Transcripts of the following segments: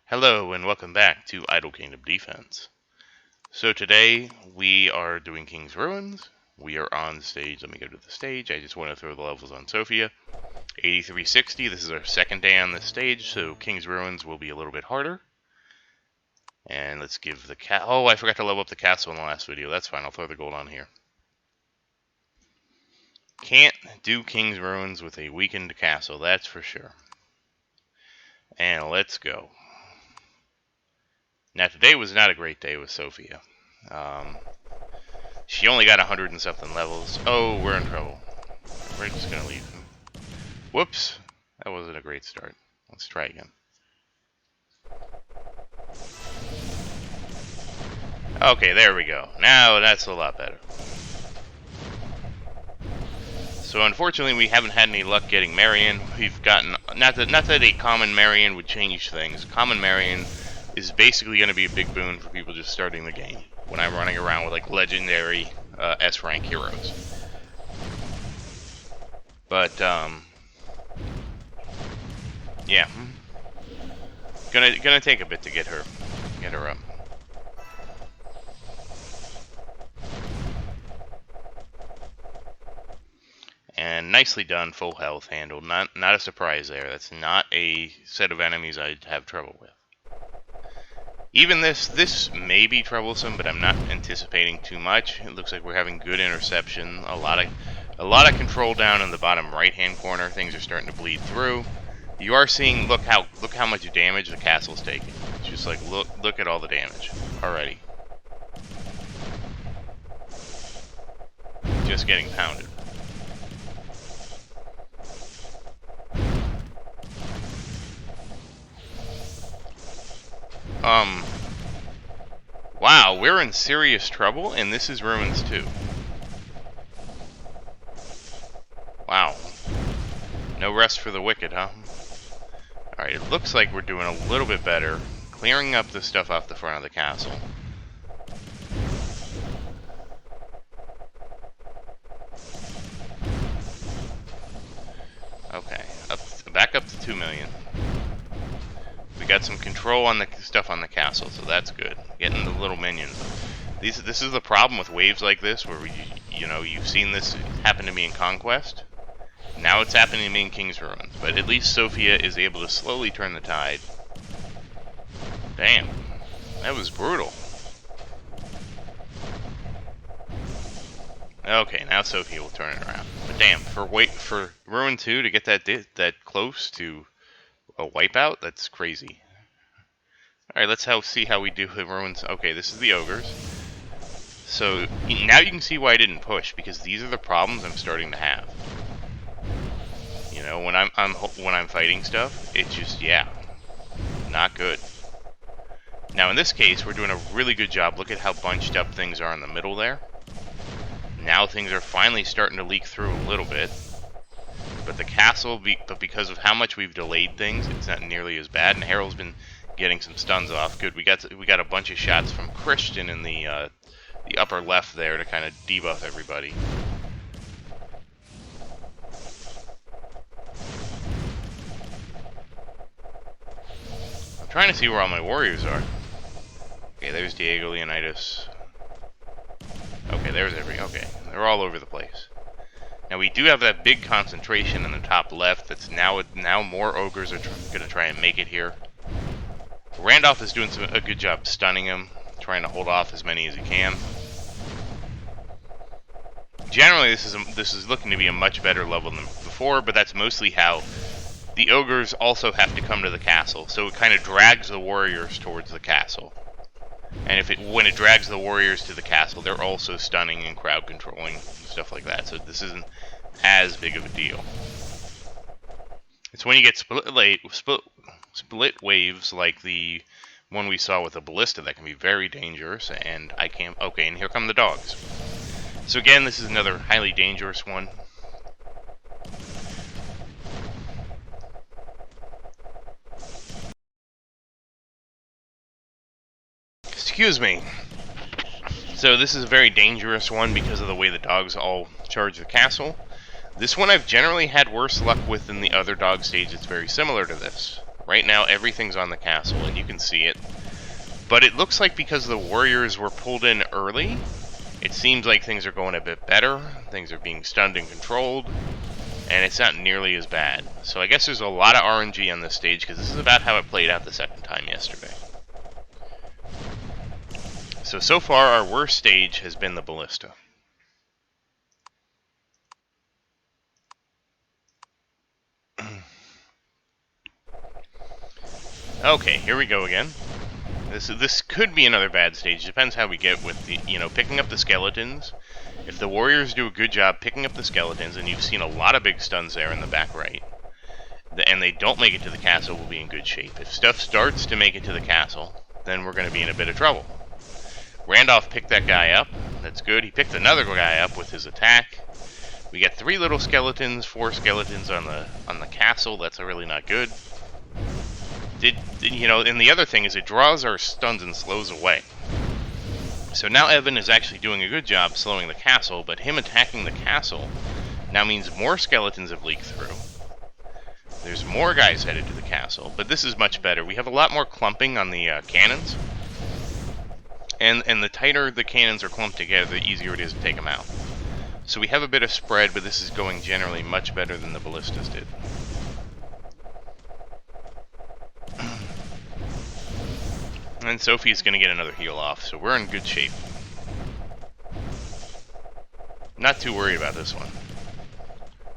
Hello and welcome back to Idle Kingdom Defense. So today we are doing King's Ruins. We are on stage. Let me go to the stage. I just want to throw the levels on Sofia. 8360. This is our second day on this stage, so King's Ruins will be a little bit harder. And let's give the oh, I forgot to level up the castle in the last video. That's fine. I'll throw the gold on here. Can't do King's Ruins with a weakened castle, that's for sure. And let's go. Now today was not a great day with Sofia. She only got 100 and something levels. Oh, we're in trouble. We're just gonna leave. Whoops, that wasn't a great start. Let's try again. Okay, there we go. Now that's a lot better. So unfortunately, we haven't had any luck getting Marion. We've gotten not that a common Marion would change things. Common Marion is basically going to be a big boon for people just starting the game when I'm running around with like legendary S rank heroes. But yeah, gonna take a bit to get her up. And nicely done, full health handled. Not a surprise there. That's not a set of enemies I'd have trouble with. Even this may be troublesome, but I'm not anticipating too much. It looks like we're having good interception. A lot of control down in the bottom right-hand corner. Things are starting to bleed through. You are seeing look how much damage the castle's taking. It's just like look at all the damage already. Just getting pounded. Wow, we're in serious trouble, and this is Ruins 2. Wow. No rest for the wicked, huh? Alright, it looks like we're doing a little bit better. Clearing up the stuff off the front of the castle. Okay, back up to 2 million. We got some control on the stuff on the castle, so that's good. Getting the little minions. This is the problem with waves like this, where you've seen this happen to me in Conquest. Now it's happening to me in King's Ruins, but at least Sofia is able to slowly turn the tide. Damn, that was brutal. Okay, now Sofia will turn it around. But damn, for Ruin 2 to get that close to a wipeout, that's crazy. Alright, let's see how we do with Ruins. Okay, this is the ogres. So now you can see why I didn't push, because these are the problems I'm starting to have. You know, when I'm fighting stuff, it's just, yeah, not good. Now in this case, we're doing a really good job. Look at how bunched up things are in the middle there. Now things are finally starting to leak through a little bit. But the castle, but because of how much we've delayed things, it's not nearly as bad. And Harold's been getting some stuns off. Good, we got a bunch of shots from Christian in the upper left there to kind of debuff everybody. I'm trying to see where all my warriors are. Okay, there's Diego Leonidas. Okay, okay, they're all over the place. Now we do have that big concentration in the top left. That's now more ogres are going to try and make it here. Randolph is doing a good job stunning him, trying to hold off as many as he can. Generally, this is looking to be a much better level than before, but that's mostly how the ogres also have to come to the castle. So it kind of drags the warriors towards the castle. And when it drags the warriors to the castle, they're also stunning and crowd controlling and stuff like that. So this isn't as big of a deal. It's when you get split waves like the one we saw with the ballista that can be very dangerous. And I can't. Okay, and here come the dogs. So again, this is another highly dangerous one. Excuse me. So this is a very dangerous one because of the way the dogs all charge the castle. This one I've generally had worse luck with than the other dog stage that's very similar to this. Right now, everything's on the castle, and you can see it. But it looks like because the warriors were pulled in early, it seems like things are going a bit better. Things are being stunned and controlled, and it's not nearly as bad. So I guess there's a lot of RNG on this stage, because this is about how it played out the second time yesterday. So far, our worst stage has been the Ballista. Okay, here we go again. This could be another bad stage. Depends how we get with the, picking up the skeletons. If the warriors do a good job picking up the skeletons, and you've seen a lot of big stuns there in the back right, and they don't make it to the castle, we'll be in good shape. If stuff starts to make it to the castle, then we're going to be in a bit of trouble. Randolph picked that guy up. That's good. He picked another guy up with his attack. We got 3 little skeletons, 4 skeletons on the castle. That's really not good. And the other thing is it draws our stuns and slows away. So now Evan is actually doing a good job slowing the castle, but him attacking the castle now means more skeletons have leaked through. There's more guys headed to the castle, but this is much better. We have a lot more clumping on the cannons, and the tighter the cannons are clumped together, the easier it is to take them out. So we have a bit of spread, but this is going generally much better than the ballistas did. And Sophie's going to get another heal off, so we're in good shape. Not too worried about this one.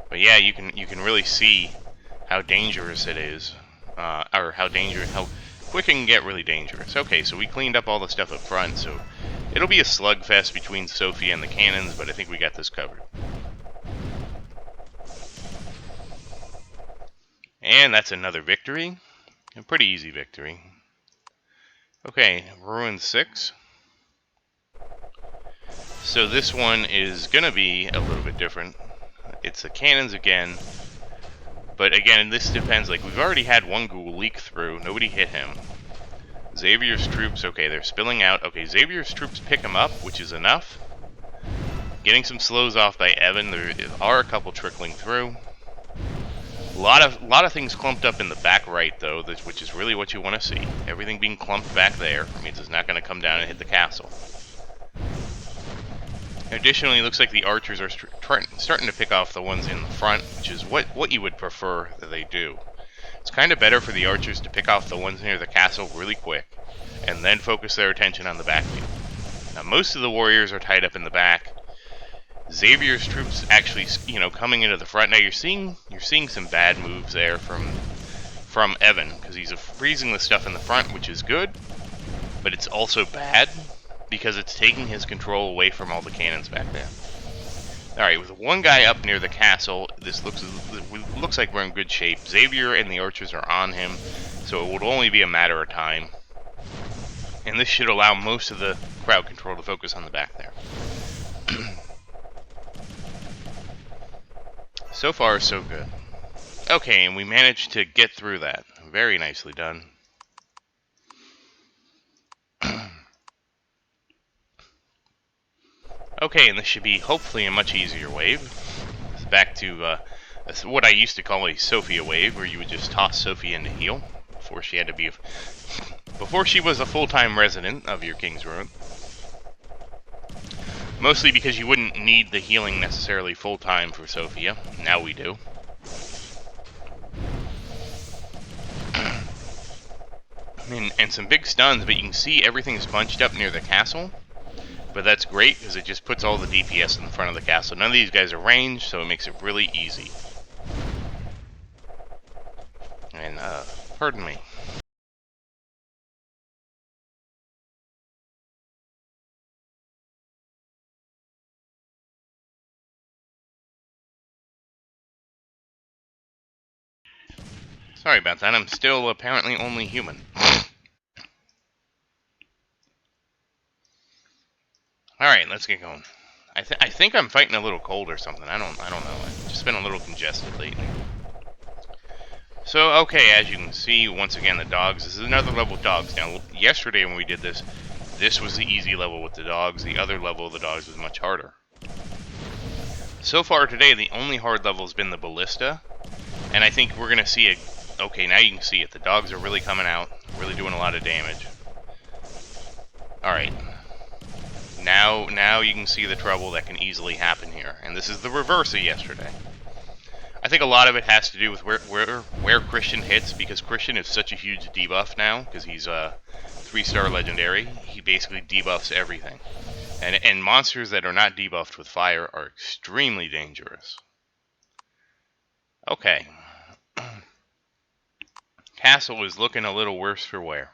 But yeah, you can really see how dangerous it is, or how quick it can get really dangerous. Okay, so we cleaned up all the stuff up front, so it'll be a slugfest between Sophia and the cannons, but I think we got this covered. And that's another victory. A pretty easy victory. Okay, Ruin 6. So this one is going to be a little bit different. It's the cannons again. But again, this depends. Like, we've already had one ghoul leak through. Nobody hit him. Xavier's troops, okay, they're spilling out. Okay, Xavier's troops pick him up, which is enough. Getting some slows off by Evan. There are a couple trickling through. A lot of things clumped up in the back right, though, which is really what you want to see. Everything being clumped back there means it's not going to come down and hit the castle. Additionally, it looks like the archers are starting to pick off the ones in the front, which is what you would prefer that they do. It's kind of better for the archers to pick off the ones near the castle really quick, and then focus their attention on the backfield. Now, most of the warriors are tied up in the back. Xavier's troops actually, coming into the front. Now you're seeing some bad moves there from Evan, because he's freezing the stuff in the front, which is good, but it's also bad because it's taking his control away from all the cannons back there. All right, with one guy up near the castle, this looks like we're in good shape. Xavier and the archers are on him, so it will only be a matter of time, and this should allow most of the crowd control to focus on the back there. So far, so good. Okay, and we managed to get through that. Very nicely done. Okay, and this should be hopefully a much easier wave. It's back to what I used to call a Sofia Wave, where you would just toss Sophia into heal before she was a full-time resident of your King's Road. Mostly because you wouldn't need the healing necessarily full-time for Sophia. Now we do. And some big stuns, but you can see everything's bunched up near the castle. But that's great, because it just puts all the DPS in the front of the castle. None of these guys are ranged, so it makes it really easy. And, pardon me. Sorry about that, I'm still apparently only human. Alright, let's get going. I think I'm fighting a little cold or something. I don't know. I've just been a little congested lately. So, okay, as you can see, once again, the dogs. This is another level of dogs. Now, yesterday when we did this was the easy level with the dogs. The other level of the dogs was much harder. So far today, the only hard level has been the ballista. And I think we're going to see Okay, now you can see it. The dogs are really coming out, really doing a lot of damage. Alright. Now you can see the trouble that can easily happen here. And this is the reverse of yesterday. I think a lot of it has to do with where Christian hits, because Christian is such a huge debuff now, because he's a 3-star legendary. He basically debuffs everything. And monsters that are not debuffed with fire are extremely dangerous. Okay. Castle is looking a little worse for wear.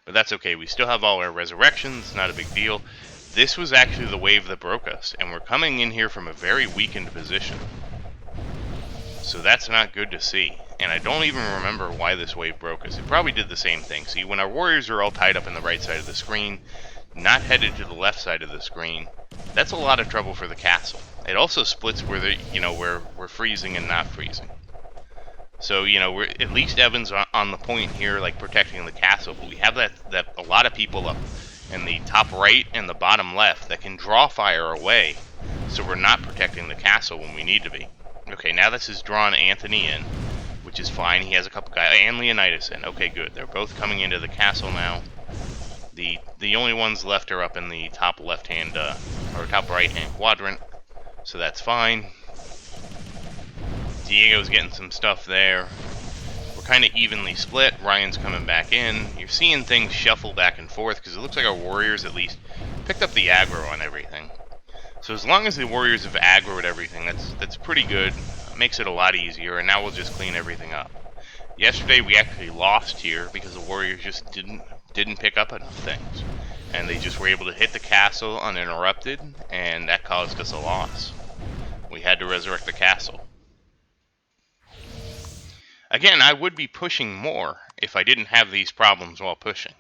But that's okay, we still have all our resurrections, not a big deal. This was actually the wave that broke us, and we're coming in here from a very weakened position. So that's not good to see. And I don't even remember why this wave broke us. It probably did the same thing. See, when our warriors are all tied up in the right side of the screen, not headed to the left side of the screen, that's a lot of trouble for the castle. It also splits where we're freezing and not freezing. So, we're at least Evan's on the point here, like protecting the castle, but we have that a lot of people up in the top right and the bottom left that can draw fire away, so we're not protecting the castle when we need to be. Okay, now this has drawn Anthony in, which is fine. He has a couple guys, and Leonidas in. Okay, good. They're both coming into the castle now. The only ones left are up in the top left-hand, or top right-hand quadrant, so that's fine. Diego's getting some stuff there. We're kind of evenly split. Ryan's coming back in. You're seeing things shuffle back and forth, because it looks like our warriors at least picked up the aggro on everything. So as long as the warriors have aggroed everything, that's pretty good. It makes it a lot easier, and now we'll just clean everything up. Yesterday we actually lost here because the warriors just didn't pick up enough things, and they just were able to hit the castle uninterrupted, and that caused us a loss. We had to resurrect the castle. Again, I would be pushing more if I didn't have these problems while pushing.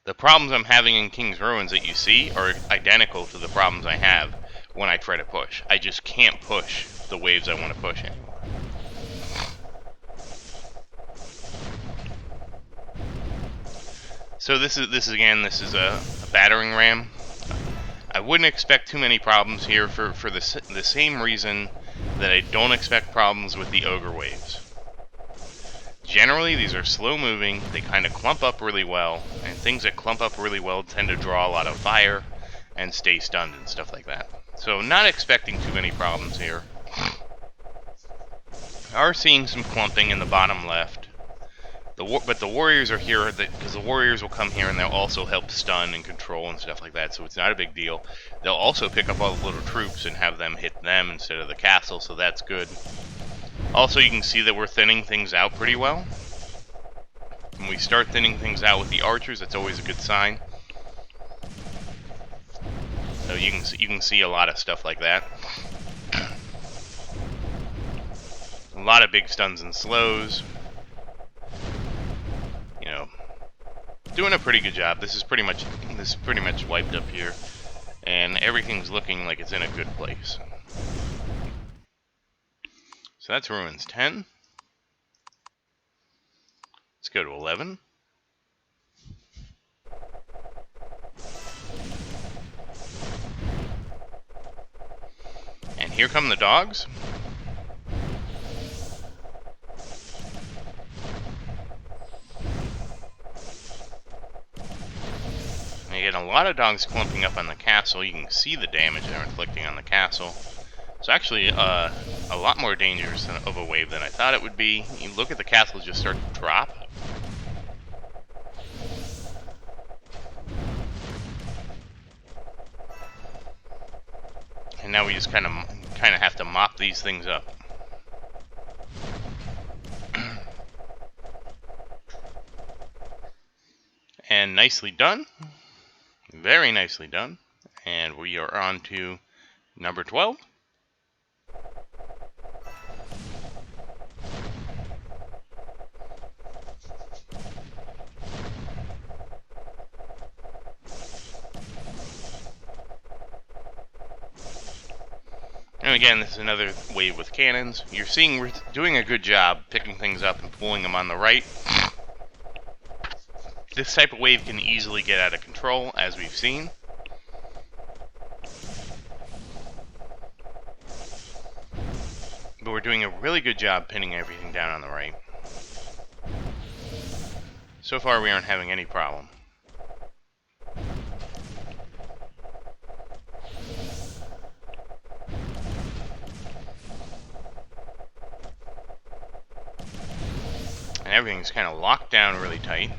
The problems I'm having in King's Ruins that you see are identical to the problems I have when I try to push. I just can't push the waves I want to push anymore. So this is a battering ram. I wouldn't expect too many problems here for the same reason that I don't expect problems with the ogre waves. Generally, these are slow moving, they kind of clump up really well, and things that clump up really well tend to draw a lot of fire and stay stunned and stuff like that. So not expecting too many problems here. Are seeing some clumping in the bottom left. But the warriors are here because the warriors will come here and they'll also help stun and control and stuff like that, so it's not a big deal. They'll also pick up all the little troops and have them hit them instead of the castle, so that's good. Also, you can see that we're thinning things out pretty well. When we start thinning things out with the archers, that's always a good sign. So you can see a lot of stuff like that. A lot of big stuns and slows. Doing a pretty good job. This is pretty much wiped up here, and everything's looking like it's in a good place. So that's Ruins 10. Let's go to 11. And here come the dogs. You get a lot of dogs clumping up on the castle. You can see the damage they're inflicting on the castle. It's actually a lot more dangerous of a wave than I thought it would be. You look at the castle just start to drop. And now we just kind of have to mop these things up. And nicely done. Very nicely done. And we are on to number 12. And again, this is another wave with cannons. You're seeing we're doing a good job picking things up and pulling them on the right. This type of wave can easily get out of control, as we've seen. But we're doing a really good job pinning everything down on the right. So far we aren't having any problem. And everything's kind of locked down really tight.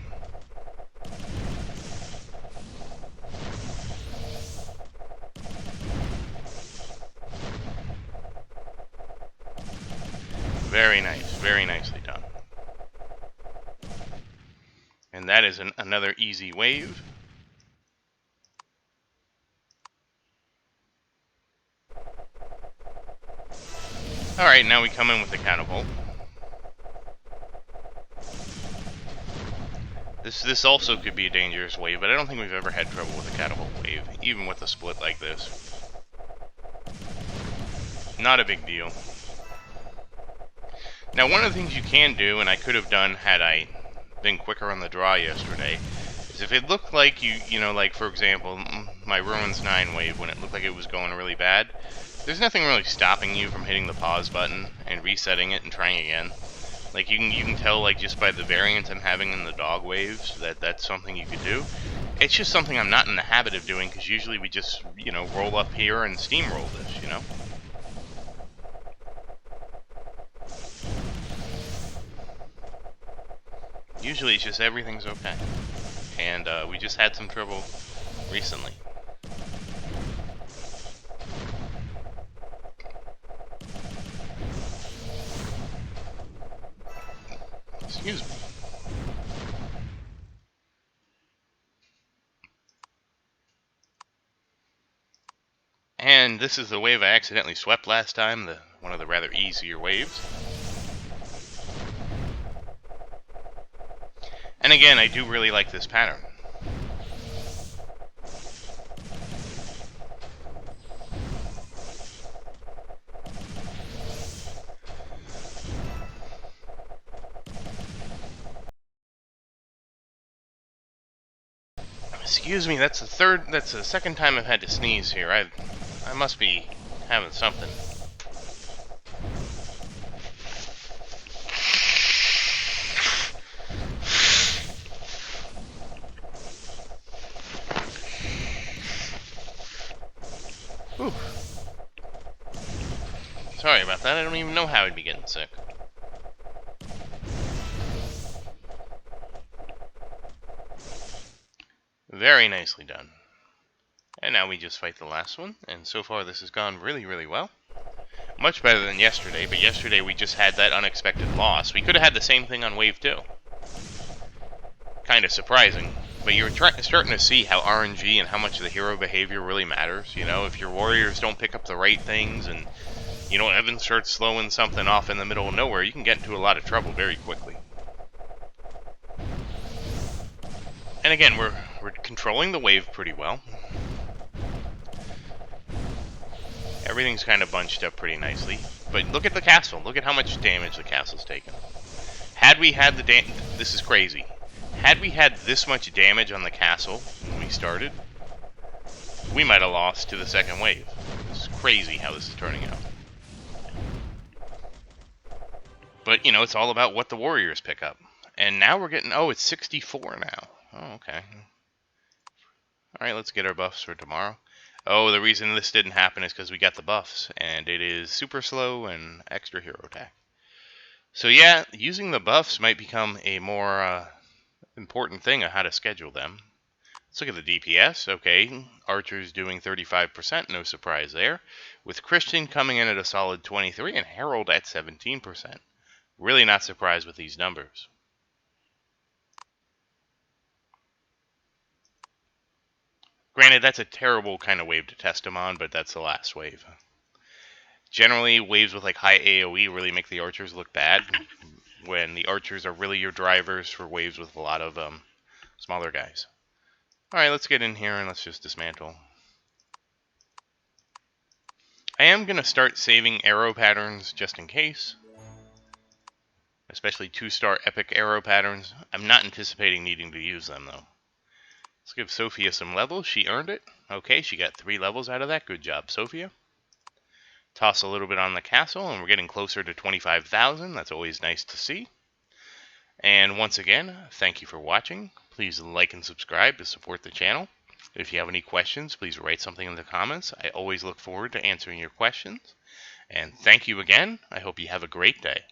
Very nice, very nicely done. And that is another easy wave. Alright, now we come in with the catapult. This also could be a dangerous wave, but I don't think we've ever had trouble with a catapult wave, even with a split like this. Not a big deal. Now, one of the things you can do, and I could have done had I been quicker on the draw yesterday, is if it looked like you know, like for example, my Ruins 9 wave, when it looked like it was going really bad, there's nothing really stopping you from hitting the pause button and resetting it and trying again. Like you can tell, like just by the variance I'm having in the dog waves, that that's something you could do. It's just something I'm not in the habit of doing, because usually we just, you know, roll up here and steamroll this, you know. Usually it's just everything's okay. And we just had some trouble recently. Excuse me. And this is the wave I accidentally swept last time, one of the rather easier waves. And again, I do really like this pattern. Excuse me, that's the second time I've had to sneeze here. I must be having something. Whew. Sorry about that, I don't even know how I'd be getting sick. Very nicely done. And now we just fight the last one, and so far this has gone really, really well. Much better than yesterday, but yesterday we just had that unexpected loss. We could have had the same thing on Wave 2. Kind of surprising, but you're starting to see how RNG and how much of the hero behavior really matters. You know, if your warriors don't pick up the right things, and, you know, Evan starts slowing something off in the middle of nowhere, you can get into a lot of trouble very quickly. And again, we're controlling the wave pretty well. Everything's kind of bunched up pretty nicely. But look at the castle. Look at how much damage the castle's taken. Had we had this is crazy. Had we had this much damage on the castle when we started, we might have lost to the second wave. This is crazy how this is turning out. But, you know, it's all about what the warriors pick up. And now we're getting, oh, it's 64 now. Oh, okay. Alright, let's get our buffs for tomorrow. Oh, the reason this didn't happen is because we got the buffs, and it is super slow and extra hero attack. So yeah, using the buffs might become a more important thing of how to schedule them. Let's look at the DPS. Okay, Archer's doing 35%, no surprise there. With Christian coming in at a solid 23 and Harold at 17%. Really not surprised with these numbers. Granted, that's a terrible kind of wave to test them on, but that's the last wave. Generally, waves with like high AoE really make the archers look bad, when the archers are really your drivers for waves with a lot of smaller guys. Alright, let's get in here and let's just dismantle. I am going to start saving arrow patterns just in case. Especially 2-star epic arrow patterns. I'm not anticipating needing to use them though. Let's give Sofia some levels. She earned it. Okay, she got 3 levels out of that. Good job, Sofia. Toss a little bit on the castle, and we're getting closer to 25,000. That's always nice to see. And once again, thank you for watching. Please like and subscribe to support the channel. If you have any questions, please write something in the comments. I always look forward to answering your questions. And thank you again. I hope you have a great day.